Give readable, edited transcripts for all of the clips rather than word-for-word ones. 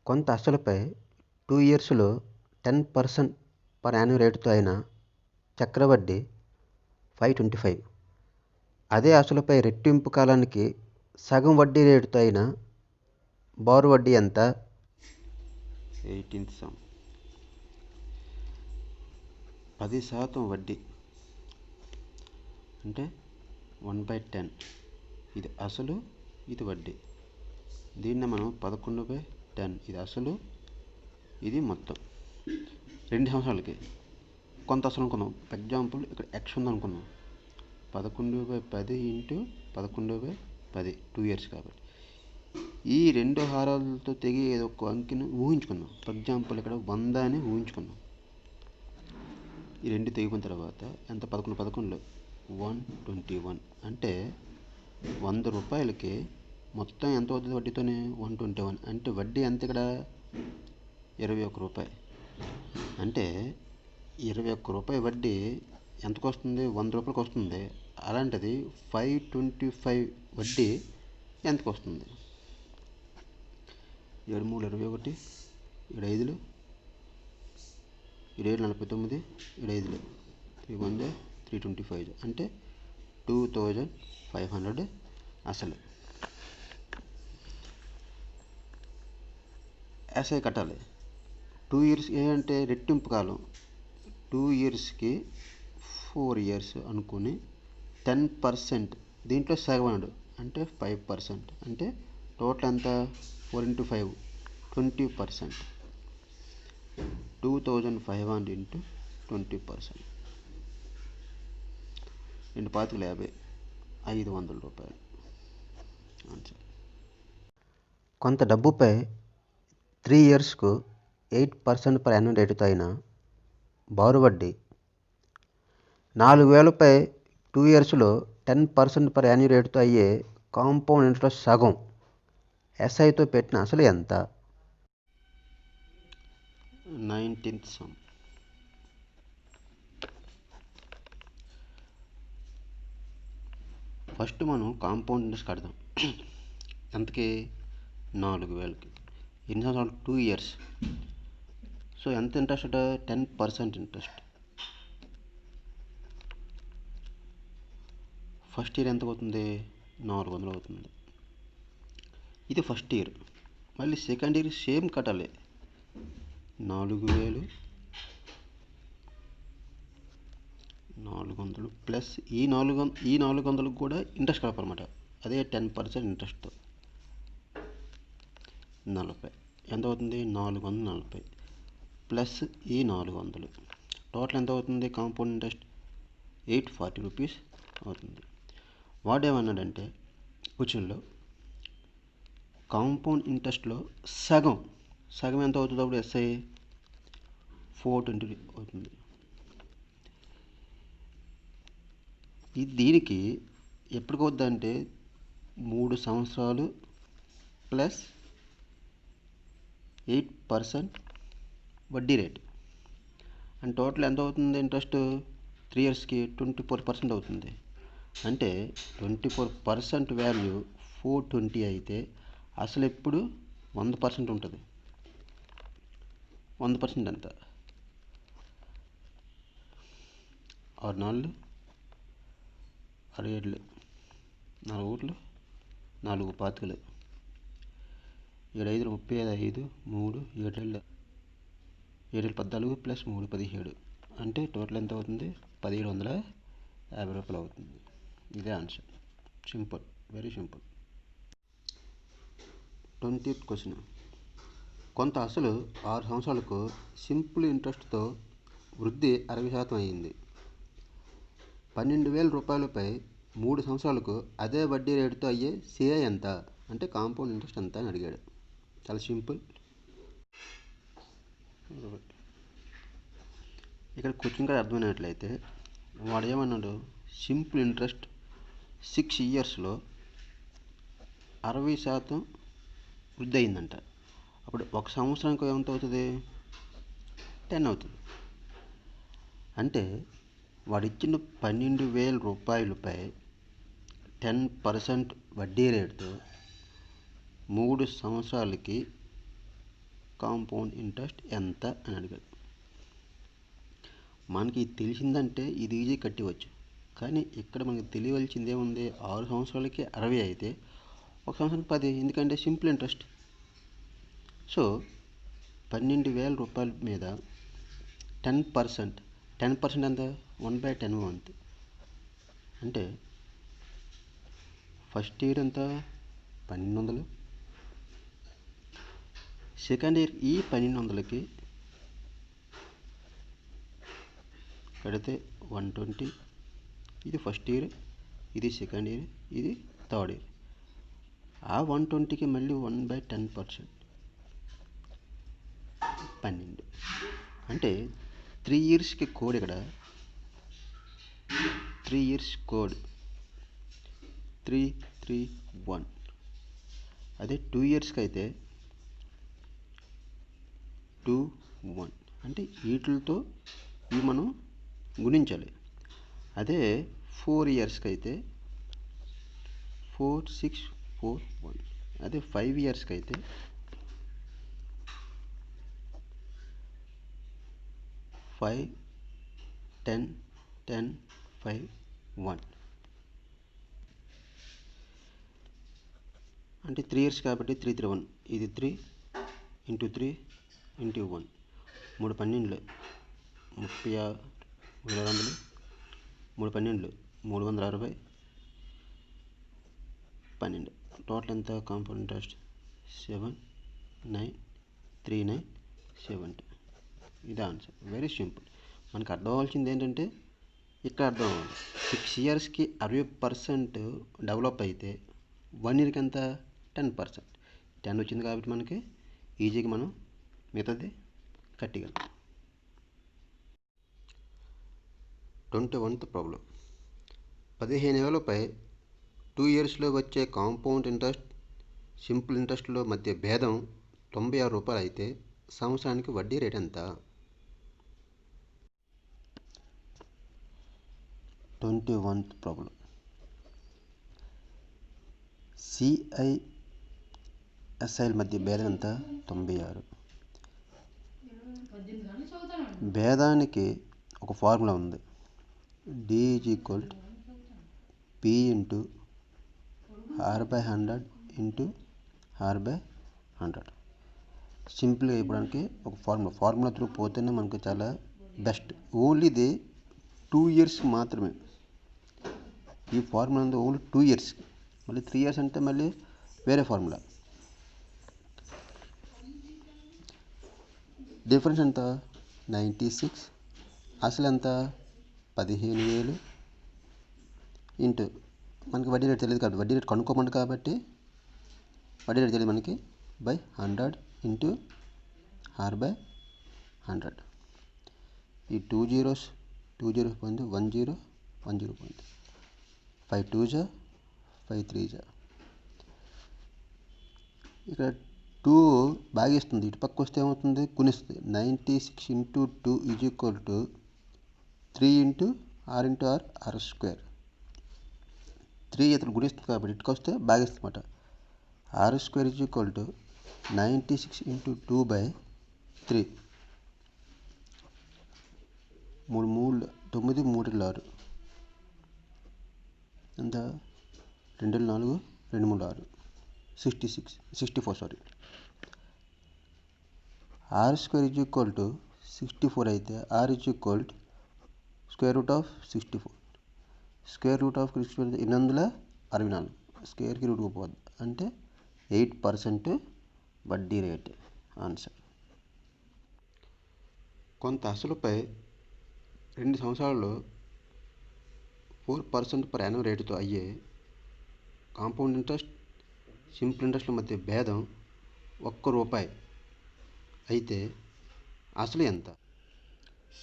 కొంత అసలుపై 2 ఇయర్స్‌లో 10% per annuum రేటుతో అయిన చక్రవడ్డీ 525. అదే అసలుపై రెట్టింపు కాలానికి సగం వడ్డీ రేటుతో అయిన బారు వడ్డీ ఎంత? 18th some. 10% వడ్డీ అంటే 1/10. ఇది అసలు, ఇది వడ్డీ. దీన్ని మనం 11/10. ఇది అసలు, ఇది మొత్తం. 2 సంవత్సరాలకి కొంత అసలు అనుకుందాం. ఎగ్జాంపుల్ ఇక్కడ ఎక్స్ ఉంది అనుకుందాం. 11/10 ఇంటూ 11/10 2 ఇయర్స్ కాబట్టి ఈ 2 హారాలతో తెగి ఏదో ఒక అంకెను ఊహించుకున్నాం. ఫర్ ఎగ్జాంపుల్ ఇక్కడ 100 అని ఊహించుకున్నాం. ఈ 2 తెగిపోయిన తర్వాత ఎంత? 11 121. అంటే 100 రూపాయలకి మొత్తం ఎంత అవుతుంది వడ్డీతోనే? 121. అంటే వడ్డీ ఎంత ఇక్కడ? 21 రూపాయి. అంటే 21 రూపాయి వడ్డీ ఎంతకు వస్తుంది? 100 రూపాయలకి వస్తుంది. అలాంటిది 525 వడ్డీ ఎంతకు వస్తుంది? 7 3 21, 7 5 7 49, 7 5 3 1 325. అంటే 2500 అసలు. ఎస్ఐ కట్టాలి. 2 ఇయర్స్ అంటే రెట్టింపు కాలం. 2 ఇయర్స్కి 4 ఇయర్స్ అనుకుని 10% దీంట్లో సగం అన్నాడు అంటే 5%. అంటే టోటల్ ఎంత? 4 × 5 20%. 2500 ఇంటూ 20%. 2 పాతికలు 50, 500 రూపాయలు ఆన్సర్. కొంత డబ్బుపై 3 ఇయర్స్‌కు 8% పర్ యాన్యుమ్ రేటుతో అయిన బారు వడ్డీ 4000పై 2 ఇయర్స్‌లో 10% పర్ యాన్యుమ్ రేటుతో అయ్యే కాంపౌండ్ ఇంట్రెస్ట్ సగం ఎస్ఐతో పెట్టిన అసలు ఎంత? 19th some. ఫస్ట్ మనం కాంపౌండ్ ఇంట్రెస్ట్ కడదాం. ఎంతకి? 4000కి. ఎన్ని సంవత్సరాలు? 2 ఇయర్స్. సో ఎంత ఇంట్రెస్ట్? 10% ఇంట్రెస్ట్. ఫస్ట్ ఇయర్ ఎంత అవుతుంది? 400 అవుతుంది. ఇది ఫస్ట్ ఇయర్. మళ్ళీ సెకండ్ ఇయర్ సేమ్ కట్టాలి. 4000 400 ప్లస్ ఈ 400 కూడా ఇంట్రెస్ట్ కలపాలన్నమాట. అదే 10% ఇంట్రెస్ట్తో 40. ఎంత అవుతుంది? 440 ప్లస్ ఈ 400. టోటల్ ఎంత అవుతుంది? కాంపౌండ్ ఇంట్రెస్ట్ 840 రూపీస్ అవుతుంది. వాడేమన్నాడంటే క్వశ్చన్లో కాంపౌండ్ ఇంట్రెస్ట్లో సగం ఎంత అవుతుంది? అప్పుడు ఎస్ఐ 420 అవుతుంది. దీనికి ఎప్పటికవుద్దంటే 3 సంవత్సరాలు ప్లస్ 8% వడ్డీ రేటు. అండ్ టోటల్ ఎంత అవుతుంది ఇంట్రెస్ట్? 3 ఇయర్స్కి 24% అవుతుంది. అంటే 24% వాల్యూ 420 అయితే అసలు ఎప్పుడు 100% ఉంటుంది. 100% ఎంత? 6 4 6 7 4 ఊర్లు 4 పాతికలు 7 5 35 3 7 7 14 ప్లస్ 3 17. అంటే టోటల్ ఎంత అవుతుంది? 1750 రూపాయలు అవుతుంది. ఇదే answer. Simple, very simple. 20th question. కొంత అసలు 6 సంవత్సరాలకు సింపుల్ ఇంట్రెస్ట్తో వృద్ధి 60% అయ్యింది. 12,000 రూపాయలపై 3 సంవత్సరాలకు అదే వడ్డీ రేటుతో అయ్యే సిఐ ఎంత? అంటే కాంపౌండ్ ఇంట్రెస్ట్ ఎంత అని అడిగాడు. చాలా సింపుల్. ఇక్కడ క్వశ్చన్ కూడా అర్థమైనట్లయితే వాడు ఏమన్నాడు? సింపుల్ ఇంట్రెస్ట్ 6 ఇయర్స్లో 60% వృద్ధి అయిందంట. అప్పుడు ఒక సంవత్సరానికి ఎంత అవుతుంది? 10 అవుతుంది. అంటే వాడు ఇచ్చిన 12,000 రూపాయలపై 10% వడ్డీ రేటుతో 3 సంవత్సరాలకి కాంపౌండ్ ఇంట్రెస్ట్ ఎంత అని అడిగాడు. మనకి ఇది తెలిసిందంటే ఇది ఈజీ కట్టివచ్చు. కానీ ఇక్కడ మనకి తెలియవలసింది ఏముంది, 6 సంవత్సరాలకి 60 అయితే 1 సంవత్సరానికి 10, ఎందుకంటే సింపుల్ ఇంట్రెస్ట్. సో 12,000 రూపాయల మీద 10%, 10% ఎంత, 1/10 మంత్. అంటే ఫస్ట్ ఇయర్ ఎంత, 1200. సెకండ్ ఇయర్ ఈ 1200కి కడితే 120. ఇది ఫస్ట్ ఇయర్, ఇది సెకండ్ ఇయర్, ఇది థర్డ్ ఇయర్. ఆ 120కి మళ్ళీ 1/10%, 12. అంటే 3 ఇయర్స్కి కోడ్, ఇక్కడ 3 ఇయర్స్ కోడ్ 331. అదే 2 ఇయర్స్కి అయితే 21. అంటే వీటితో ఇవి మనం గుణించాలి. అదే 4 ఇయర్స్కి అయితే 4641. అదే 5 ఇయర్స్కి అయితే 5, 10, 10, 5, 1. అంటే 3 ఇయర్స్ కాబట్టి 331. ఇది 3 × 3 × 1. 3 12, 36,200. 3 12, 360. 12. టోటల్ ఎంత కాంపౌండ్ ఇంట్రెస్ట్, 7,939,70. ఇది ఆన్సర్. Very simple. మనకు అర్థం అవ్వాల్సింది ఏంటంటే ఇక్కడ అర్థం అవ్వాలి. 6 ఇయర్స్కి 60% డెవలప్ అయితే 1 ఇయర్కి ఎంత, 10%. 10 వచ్చింది కాబట్టి మనకి ఈజీగా మనం మిగతాది కట్టగలం. 21th problem. 15 ఏళ్లపై 2 ఇయర్స్లో వచ్చే కాంపౌండ్ ఇంట్రెస్ట్, సింపుల్ ఇంట్రెస్ట్లో మధ్య భేదం 96 రూపాయలు అయితే సంవత్సరానికి వడ్డీ రేట్ ఎంత? 21th problem. సిఐఎస్ఐల మధ్య భేదం ఎంత, 96. భేదానికి ఒక ఫార్ములా ఉంది. D = P × R/100 × R/100. సింపుల్గా ఇవ్వడానికి ఒక ఫార్ములా త్రూ పోతేనే మనకు చాలా బెస్ట్. ఓన్లీ ఇది 2 ఇయర్స్ మాత్రమే. ఈ ఫార్ములా ఉంది ఓన్లీ 2 ఇయర్స్. మళ్ళీ 3 ఇయర్స్ అంటే మళ్ళీ వేరే ఫార్ములా. డిఫరెన్స్ ఎంత, 96. అసలు ఎంత, 15,000 ఇంటూ మనకి వడ్డీ రేట్ తెలియదు కాబట్టి వడ్డీ రేట్ కనుక్కోమంది కాబట్టి వడ్డీ రేట్ తెలియదు మనకి, బై 100 × R/100. ఈ 2 zeros 2 zeros పోయింది, 1 0 1 0 పోయింది. 5 2s 5 3s. ఇక్కడ 2 భాగిస్తుంది, ఇటు పక్క వస్తే ఏమవుతుంది, గుణిస్తుంది. 96 × 2 = 3 × R × R, R². 3 ఇతను గుణిస్తుంది కాబట్టి ఇటుకు వస్తే భాగిస్తుంది అన్నమాట. R² = 96 × 2/3. 3 3 9 3 6 ఎంత, 2 4 2 3 6 64 సారీ. R² = 64 అయితే R = √64. √64 864. స్క్వేర్కి రూట్ పోద్ది అంటే 8% వడ్డీ రేట్ ఆన్సర్. కొంత అసలుపై 2 సంవత్సరాల్లో 4% per annum రేటుతో అయ్యే కాంపౌండ్ ఇంట్రెస్ట్, సింపుల్ ఇంట్రెస్ట్ల మధ్య భేదం ₹1 అయితే అసలు ఎంత?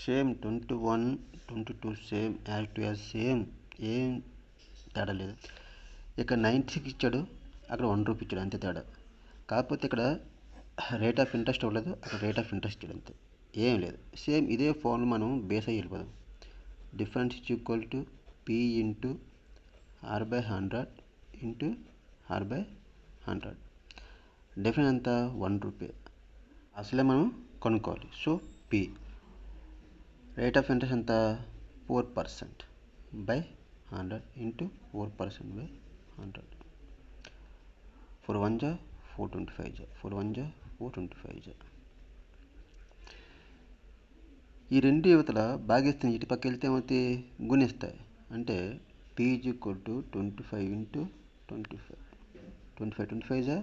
Same 21, 22 same as to as same, ఏం తేడా లేదు. ఇక్కడ 96 ఇచ్చాడు, అక్కడ ₹1 ఇచ్చాడు, అంతే తేడా. కాకపోతే ఇక్కడ రేట్ ఆఫ్ ఇంట్రెస్ట్ అవ్వలేదు, అక్కడ రేట్ ఆఫ్ ఇంట్రెస్ట్ ఇచ్చాడు, అంతే, ఏం లేదు. సేమ్ ఇదే ఫార్ములా మనం బేస్ అయ్యి వెళ్ళిపోదాం. Difference = P × R/100 × R/100. Difference ఎంత, ₹1. అసలే మనం కొనుక్కోవాలి. So P rate of interest ఎంత 4% బై 100 ఇంటూ 4% బై 100. 4 1 జా 425 జా 4 1 జా 425 జా. ఈ రెండు యువతల భాగిస్తాయి, ఇటు పక్క వెళ్తే ఏమవుతాయి, గుణిస్తాయి. అంటే P is equal to 25 into 25. 25 జా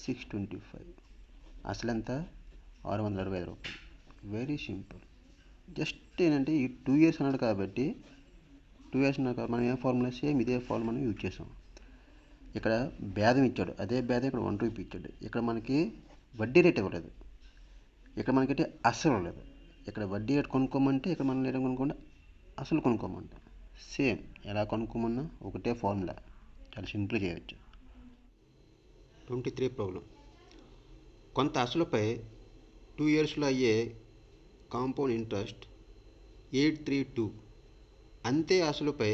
625. అసలు ఎంత 665 రూపాయలు. Very simple. జస్ట్ ఏంటంటే ఈ 2 years అన్నాడు కాబట్టి 2 years మనం ఏ ఫార్ములా సేమ్ ఇదే ఫార్ములా మనం యూజ్ చేసాం. ఇక్కడ భేదం ఇచ్చాడు, అదే భేదం ఇక్కడ 1 రూపీ ఇచ్చాడు. ఇక్కడ మనకి వడ్డీ రేట్ ఇవ్వలేదు, ఇక్కడ మనకైతే అసలు ఇవ్వలేదు. ఇక్కడ వడ్డీ రేట్ కొనుక్కోమంటే ఇక్కడ మనం రేట్ కొనుక్కోమంటే అసలు కొనుక్కోమంటే సేమ్. ఎలా కొనుక్కోమన్నా ఒకటే ఫార్ములా, చాలా సింపుల్ చేయవచ్చు. 23 ప్రాబ్లం. కొంత అసలుపై 2 yearsలో అయ్యే కాంపౌండ్ ఇంట్రెస్ట్ 832. అంతే అసలుపై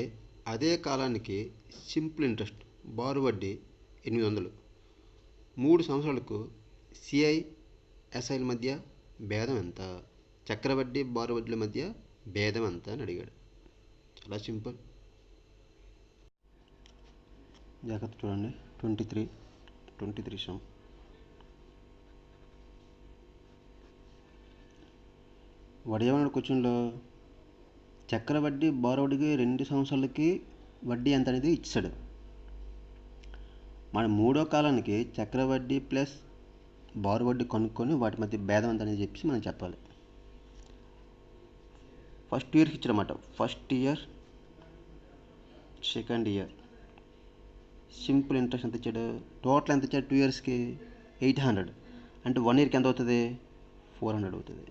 అదే కాలానికి సింపుల్ ఇంట్రెస్ట్ బారు వడ్డీ 800. 3 సంవత్సరాలకు సిఐ ఎస్ఐల మధ్య భేదం ఎంత? చక్రవడ్డీ బారు వడ్డీల మధ్య భేదం ఎంత అని అడిగాడు. చాలా సింపుల్. జాగ్రత్త చూడండి. 23 సమ్. వాడు ఏమన్నాడు క్వశ్చన్లో, చక్రవడ్డీ బారు వడ్డీకి 2 సంవత్సరాలకి వడ్డీ ఎంత అనేది ఇచ్చాడు. మన 3వ కాలానికి చక్రవడ్డీ ప్లస్ బారు వడ్డీ కొనుక్కొని వాటి మధ్య భేదం ఎంత అనేది చెప్పి మనం చెప్పాలి. ఫస్ట్ ఇయర్కి ఇచ్చాడన్నమాట. First year, second year simple interest ఎంత ఇచ్చాడు, టోటల్ ఎంత ఇచ్చాడు 2 yearsకి 800. అంటే 1 yearకి ఎంత అవుతుంది, 400 అవుతుంది.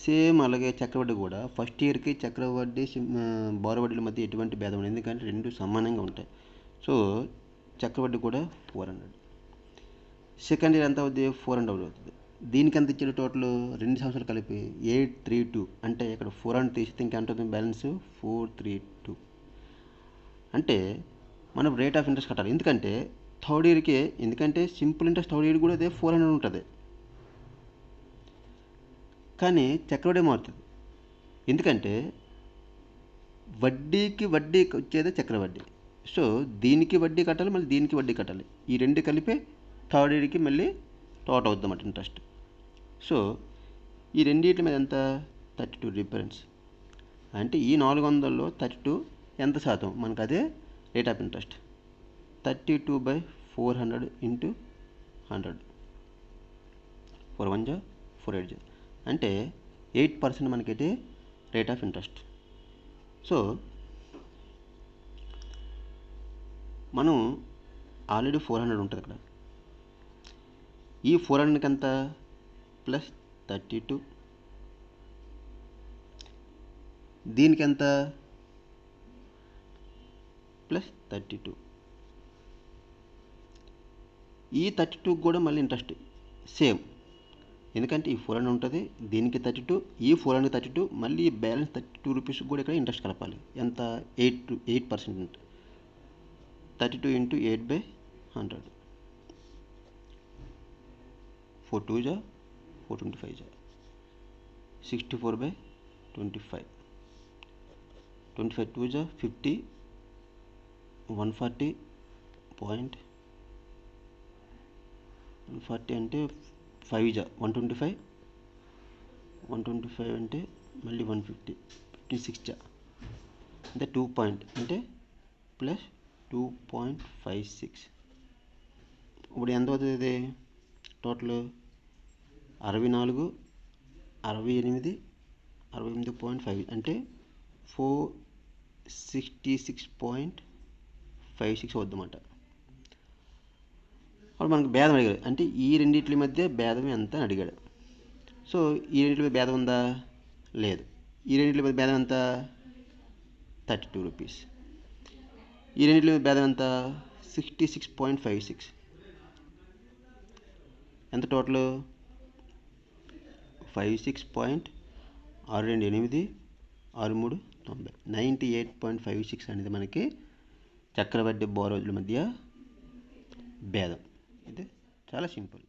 సేమ్ అలాగే చక్రవడ్డీ కూడా ఫస్ట్ ఇయర్కి చక్రవడ్డీ బారు వడ్డీల మధ్య ఎటువంటి భేదం ఉండదు, ఎందుకంటే రెండు సమానంగా ఉంటాయి. సో చక్రవడ్డీ కూడా 400. సెకండ్ ఇయర్ ఎంత అవుతుంది, 400 అవుతుంది. దీనికి ఎంత ఇచ్చాడు టోటల్ 2 సంవత్సరాలు కలిపి 832. అంటే ఇక్కడ 400 తీస్తే ఇంకెంత అవుతుంది బ్యాలెన్స్ 432. అంటే మనం రేట్ ఆఫ్ ఇంట్రెస్ట్ కట్టాలి. ఎందుకంటే థర్డ్ ఇయర్కి, ఎందుకంటే సింపుల్ ఇంట్రెస్ట్ థర్డ్ ఇయర్ కూడా అదే 400 ఉంటుంది. కానీ చక్రవడ్డీ మారుతుంది, ఎందుకంటే వడ్డీకి వడ్డీ వచ్చేదే చక్రవడ్డీ. సో దీనికి వడ్డీ కట్టాలి, మళ్ళీ దీనికి వడ్డీ కట్టాలి. ఈ రెండు కలిపి థర్డ్ ఇయర్కి మళ్ళీ టోటల్ అవుతుంది అన్నమాట ఇంట్రెస్ట్. సో ఈ రెండింటి మీద ఎంత 32 డిఫరెన్స్. అంటే ఈ 400లో 32 ఎంత శాతం, మనకు అదే రేట్ ఆఫ్ ఇంట్రెస్ట్. 32/400 ఇంటూ 100. 4 1 జా 4 8 జా అంటే 8% మనకైతే రేట్ ఆఫ్ ఇంట్రెస్ట్. సో మనం ఆల్రెడీ 400 ఉంటుంది ఇక్కడ. ఈ 400కి ఎంత ప్లస్ 32, దీనికి ఎంత ప్లస్ 32. ఈ 32 కూడా మళ్ళీ ఇంట్రెస్ట్ సేమ్, ఎందుకంటే ఈ 400 ఉంటుంది, దీనికి 32, ఈ 432, మళ్ళీ బ్యాలెన్స్ 32 రూపీస్ కూడా ఇక్కడ ఇంట్రెస్ట్ కలపాలి. ఎంత 8%. 32 ఇంటూ 8/100. 4 2 జా 425 జా 64/25. 25 2 జా 50. 140 అంటే 5 జా 125. 125 అంటే మళ్ళీ 150. 56 జా అంటే 2 పాయింట్ అంటే ప్లస్ 2.56. ఇప్పుడు ఎంత అవుతుంది ఇది టోటల్ 64, 68, 68.5 అంటే 466.56 అవుద్దన్నమాట. అప్పుడు మనకు భేదం అడిగాడు, అంటే ఈ రెండింటి మధ్య భేదం ఎంత అని అడిగాడు. సో ఈ రెండింటి మధ్య భేదం ఉందా, లేదు. ఈ రెండింటి మధ్య భేదం ఎంత 32 రూపీస్. ఈ రెండింటి మధ్య భేదం ఎంత 66.56. ఎంత టోటల్ 56.628 63 90 98.56 అనేది మనకి చక్రవడ్డీ బారోజుల మధ్య భేదం. ఇది చాలా సింపుల్.